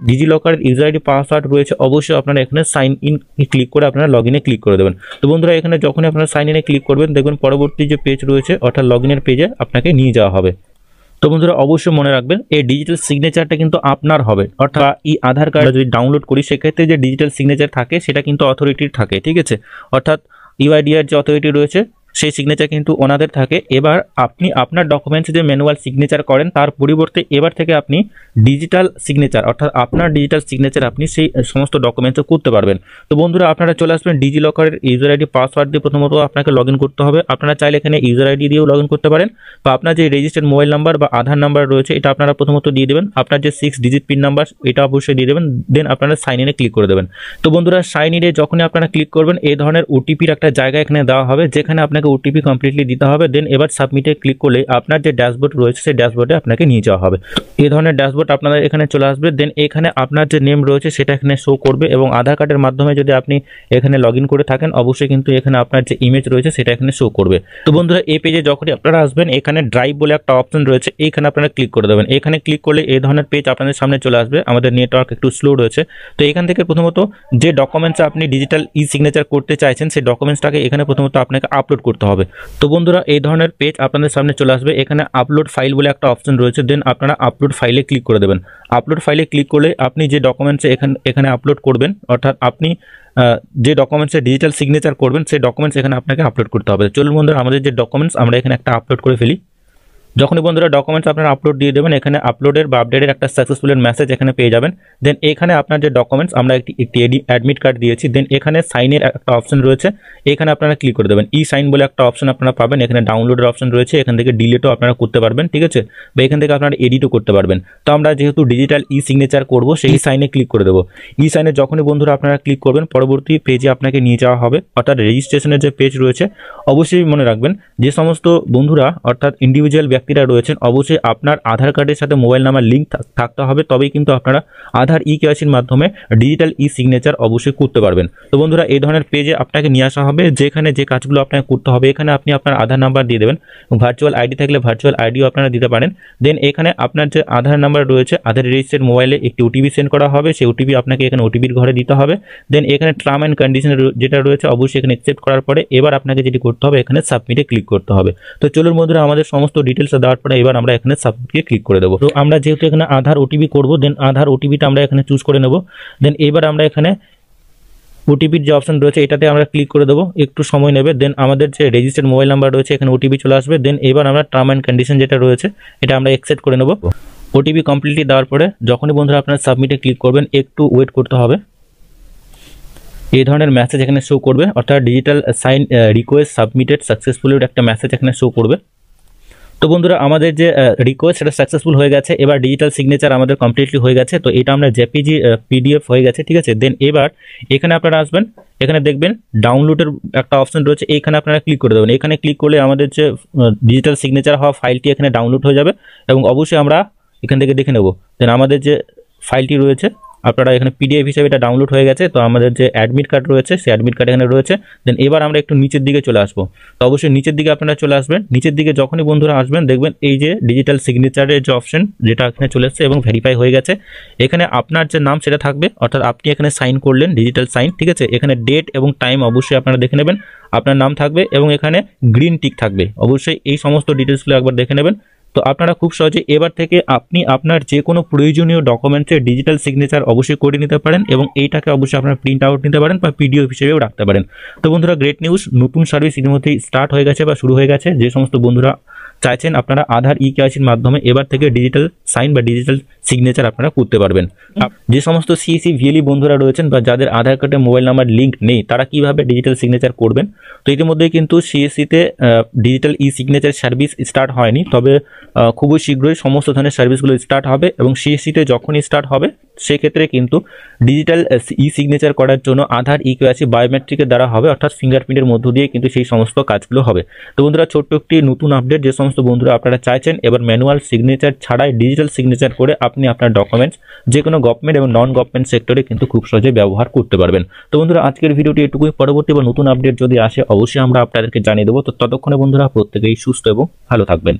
DG লকারের user ID password রয়েছে, অবশ্যই আপনারা এখানে সাইন ইন ক্লিক করে আপনারা লগ ইনে ক্লিক করে দেবেন। তো বন্ধুরা এখানে যখনই আপনারা সাইন ইনে ক্লিক করবেন দেখবেন পরবর্তী যে পেজ রয়েছে অর্থাৎ লগ ইনের পেজে আপনাকে নিয়ে যাওয়া হবে। তো বন্ধুরা অবশ্যই মনে রাখবেন এই ডিজিটাল সিগনেচারটা কিন্তু আপনার হবে, অর্থাৎ আধার কার্ড যদি ডাউনলোড করি সেক্ষেত্রে যে ডিজিটাল সিগনেচার থাকে সেটা কিন্তু অথরিটির থাকে, ঠিক আছে। অর্থাৎ ইউআইডিআর যে অথরিটি রয়েছে সেই সিগনেচার কিন্তু ওনাদের থাকে। এবার আপনি আপনার ডকুমেন্টসে যে ম্যানুয়াল সিগনেচার করেন তার পরিবর্তে এবার থেকে আপনি ডিজিটাল সিগনেচার অর্থাৎ আপনার ডিজিটাল সিগনেচার আপনি সেই সমস্ত ডকুমেন্টসও করতে পারবেন। তো বন্ধুরা আপনারা চলে আসবেন ডিজি লকারের ইউজার আইডি পাসওয়ার্ড দিয়ে প্রথমত আপনাকে লগ ইন করতে হবে। আপনারা চাইলে এখানে ইউজার আইডি দিয়েও লগ ইন করতে পারেন, বা আপনার যে রেজিস্টার্ড মোবাইল নাম্বার বা আধার নাম্বার রয়েছে এটা আপনারা প্রথমত দিয়ে দেবেন। আপনার যে 6 ডিজিট পিন নাম্বার এটা অবশ্যই দিয়ে দেবেন, দেন আপনারা সাইন ইনে ক্লিক করে দেবেন। তো বন্ধুরা সাইন ইনে যখনই আপনারা ক্লিক করবেন এই ধরনের ওটিপির একটা জায়গা এখানে দেওয়া হবে যেখানে আপনাকে ওটিপি কমপ্লিটলি দিতে হবে। দেন এবার সাবমিটে ক্লিক করলে আপনার যে ড্যাশবোর্ড রয়েছে সেই ড্যাশবোর্ডে আপনাকে নিয়ে যাওয়া হবে। এই ধরনের ড্যাশবোর্ড আপনাদের এখানে চলে আসবে। দেন এখানে আপনার যে নেম রয়েছে সেটা এখানে শো করবে, এবং আধার কার্ডের মাধ্যমে যদি আপনি এখানে লগ ইন করে থাকেন অবশ্যই কিন্তু এখানে আপনার যে ইমেজ রয়েছে সেটা এখানে শো করবে। তো বন্ধুরা এই পেজে যখনই আপনারা আসবেন এখানে ড্রাইভ বলে একটা অপশন রয়েছে, এইখানে আপনারা ক্লিক করে দেবেন। এখানে ক্লিক করলে এই ধরনের পেজ আপনাদের সামনে চলে আসবে। আমাদের নেটওয়ার্ক একটু স্লো রয়েছে, তো এখান থেকে প্রথমত যে ডকুমেন্টস আপনি ডিজিটাল ই সিগনেচার করতে চাইছেন সেই ডকুমেন্টসটাকে এখানে প্রথমত আপনাকে আপলোড করতে হবে। তো বন্ধুরা এই ধরনের পেজ আপনাদের সামনে চলে আসবে। এখানে আপলোড ফাইল বলে একটা অপশন রয়েছে, দেন আপনারা আপলোড ফাইলে ক্লিক করে দেবেন। আপলোড ফাইলে ক্লিক করলে আপনি যে ডকুমেন্টস এখানে আপলোড করবেন অর্থাৎ আপনি যে ডকুমেন্টসে ডিজিটাল সিগনেচার করবেন সেই ডকুমেন্টস এখানে আপনাকে আপলোড করতে হবে। চলুন বন্ধুরা আমাদের যে ডকুমেন্টস আমরা এখানে একটা আপলোড করে ফেলি। যখনই বন্ধুরা ডকুমেন্টস আপনারা আপলোড দিয়ে দেবেন এখানে আপলোডের বা আপডেটের একটা সাকসেসফুলের মেসেজ এখানে পেয়ে যাবেন। দেন এখানে আপনার যে ডকুমেন্টস আমরা একটি অ্যাডমিট কার্ড দিয়েছি, দেন এখানে সাইনের একটা অপশন রয়েছে, এখানে আপনারা ক্লিক করে দেবেন। ই সাইন বলে একটা অপশন আপনারা পাবেন, এখানে ডাউনলোডের অপশন রয়েছে, এখান থেকে ডিলিটও আপনারা করতে পারবেন, ঠিক আছে, বা এখান থেকে আপনারা এডিটও করতে পারবেন। তো আমরা যেহেতু ডিজিটাল ই সিগনেচার করবো সেই সাইনে ক্লিক করে দেবো। ই সাইনে যখনই বন্ধুরা আপনারা ক্লিক করবেন পরবর্তী পেজে আপনাকে নিয়ে যাওয়া হবে, অর্থাৎ রেজিস্ট্রেশনের যে পেজ রয়েছে। অবশ্যই মনে রাখবেন যে সমস্ত বন্ধুরা অর্থাৎ ইন্ডিভিজুয়াল ব্যক্তিরা রয়েছেন অবশ্যই আপনার আধার কার্ডের সাথে মোবাইল নাম্বার লিঙ্ক থাকতে হবে, তবেই কিন্তু আপনারা আধার ই কেওয়াইসির মাধ্যমে ডিজিটাল ই সিগনেচার অবশ্যই করতে পারবেন। তো বন্ধুরা এই ধরনের পেজে আপনাকে নিয়ে আসা হবে, যেখানে যে কাজগুলো আপনাকে করতে হবে এখানে আপনি আপনার আধার নাম্বার দিয়ে দেবেন, ভার্চুয়াল আইডি থাকলে ভার্চুয়াল আইডিও আপনারা দিতে পারেন। দেন এখানে আপনার যে আধার নাম্বার রয়েছে আধার রেজিস্টার্ড মোবাইলে একটি ওটিপি সেন্ড করা হবে, সেই ওটিপি আপনাকে এখানে ওটিপির ঘরে দিতে হবে। দেন এখানে টার্ম অ্যান্ড কন্ডিশন যেটা রয়েছে অবশ্যই এখানে অ্যাকসেপ্ট করার পরে এবার আপনাকে যেটি করতে হবে এখানে সাবমিটে ক্লিক করতে হবে। তো চলুন বন্ধুরা আমাদের সমস্ত ডিটেলস দেওয়ার পরে এবার আমরা এখানে সাবমিটে ক্লিক করে দেবো। তো আমরা যেহেতু এখানে আধার ওটিপি করবো, দেন আধার ওটিপিটা আমরা এখানে চুজ করে নেব। দেন এবার আমরা এখানে ওটিপির যে অপশন রয়েছে এটাতে আমরা ক্লিক করে দেবো, একটু সময় নেবে। দেন আমাদের যে রেজিস্টার্ড মোবাইল নাম্বার রয়েছে এখানে ওটিপি চলে আসবে। দেন এবার আমরা টার্ম অ্যান্ড কন্ডিশন যেটা রয়েছে এটা আমরা অ্যাকসেপ্ট করে নেব। ওটিপি কমপ্লিটলি দেওয়ার পরে যখনই বন্ধুরা আপনারা সাবমিটে ক্লিক করবেন একটু ওয়েট করতে হবে। এই ধরনের মেসেজ এখানে শো করবে, অর্থাৎ digital sign request submitted successfully একটা মেসেজ এখানে শো করবে। তো বন্ধুরা আমাদের যে রিকোয়েস্ট সেটা সাকসেসফুল হয়ে গেছে, এবার ডিজিটাল সিগনেচার আমাদের কমপ্লিটলি হয়ে গেছে। তো এটা আমরা জেপিজি পিডিএফ হয়ে গেছে, ঠিক আছে। দেন এবার এখানে আপনারা আসবেন, এখানে দেখবেন ডাউনলোডের একটা অপশন রয়েছে, এইখানে আপনারা ক্লিক করে দেবেন। এখানে ক্লিক করলে আমাদের যে ডিজিটাল সিগনেচার হওয়া ফাইলটি এখানে ডাউনলোড হয়ে যাবে, এবং অবশ্যই আমরা এখান থেকে দেখে নেব। দেন আমাদের যে ফাইলটি রয়েছে আপনারা এখানে পিডিএফ হিসেবে এটা ডাউনলোড হয়ে গেছে। তো আমাদের যে অ্যাডমিট কার্ড রয়েছে সেই অ্যাডমিট কার্ড এখানে রয়েছে। দেন এবার আমরা একটু নিচের দিকে চলে আসবো। তো অবশ্যই নিচের দিকে আপনারা চলে আসবেন। নিচের দিকে যখনই বন্ধুরা আসবেন দেখবেন এই যে ডিজিটাল সিগনেচারের যে অপশন যেটা এখানে চলে এসেছে এবং ভেরিফাই হয়ে গেছে। এখানে আপনার যে নাম সেটা থাকবে, অর্থাৎ আপনি এখানে সাইন করলেন ডিজিটাল সাইন, ঠিক আছে। এখানে ডেট এবং টাইম অবশ্যই আপনারা দেখে নেবেন, আপনার নাম থাকবে এবং এখানে গ্রিন টিক থাকবে। অবশ্যই এই সমস্ত ডিটেলসগুলো একবার দেখে নেবেন। তো আপনারা খুব সহজে এবার থেকে আপনি আপনার যে কোনো প্রয়োজনীয় ডকুমেন্টসের ডিজিটাল সিগনেচার অবশ্যই করে নিতে পারেন, এবং এইটাকে অবশ্যই আপনারা প্রিন্ট আউট নিতে পারেন বা পিডিএফ হিসেবেও রাখতে পারেন। তো বন্ধুরা গ্রেট নিউজ, নতুন সার্ভিস ইতিমধ্যেই স্টার্ট হয়ে গেছে বা শুরু হয়ে গেছে। যে সমস্ত বন্ধুরা চাইছেন আপনারা আধার ই কেওয়াইসির মাধ্যমে এবার থেকে ডিজিটাল সাইন বা ডিজিটাল সিগনেচার আপনারা করতে পারবেন। যে সমস্ত সিএসি ভিএলই বন্ধুরা রয়েছেন বা যাদের আধার কার্ডে মোবাইল নাম্বার লিঙ্ক নেই তারা কিভাবে ডিজিটাল সিগনেচার করবেন, তো ইতিমধ্যেই কিন্তু সিএসসিতে ডিজিটাল ই সিগনেচার সার্ভিস স্টার্ট হয়নি, তবে খুবই শীঘ্রই সমস্ত ধরনের সার্ভিসগুলো স্টার্ট হবে। এবং সিএসসিতে যখনই স্টার্ট হবে সেক্ষেত্রে কিন্তু ডিজিটাল ই সিগনেচার করার জন্য আধার ই কেওয়াইসি বায়োমেট্রিকের দ্বারা হবে, অর্থাৎ ফিঙ্গারপ্রিন্টের মধ্য দিয়ে কিন্তু সেই সমস্ত কাজগুলো হবে। তো বন্ধুরা ছোট্ট একটি নতুন আপডেট, যে সমস্ত বন্ধুরা আপনারা চাইছেন এবার ম্যানুয়াল সিগনেচার ছাড়াই ডিজিটাল সিগনেচার করে আপনি আপনার ডকুমেন্টস যে কোনো গভর্নমেন্ট এবং নন গভর্নমেন্ট সেক্টরে কিন্তু খুব সহজে ব্যবহার করতে পারবেন। তো বন্ধুরা আজকের ভিডিওটি এটুকুই, পরবর্তী বা নতুন আপডেট যদি আসে অবশ্যই আমরা আপনাদেরকে জানিয়ে দেবো। তো ততক্ষণে বন্ধুরা প্রত্যেকেই সুস্থ এবং ভালো থাকবেন।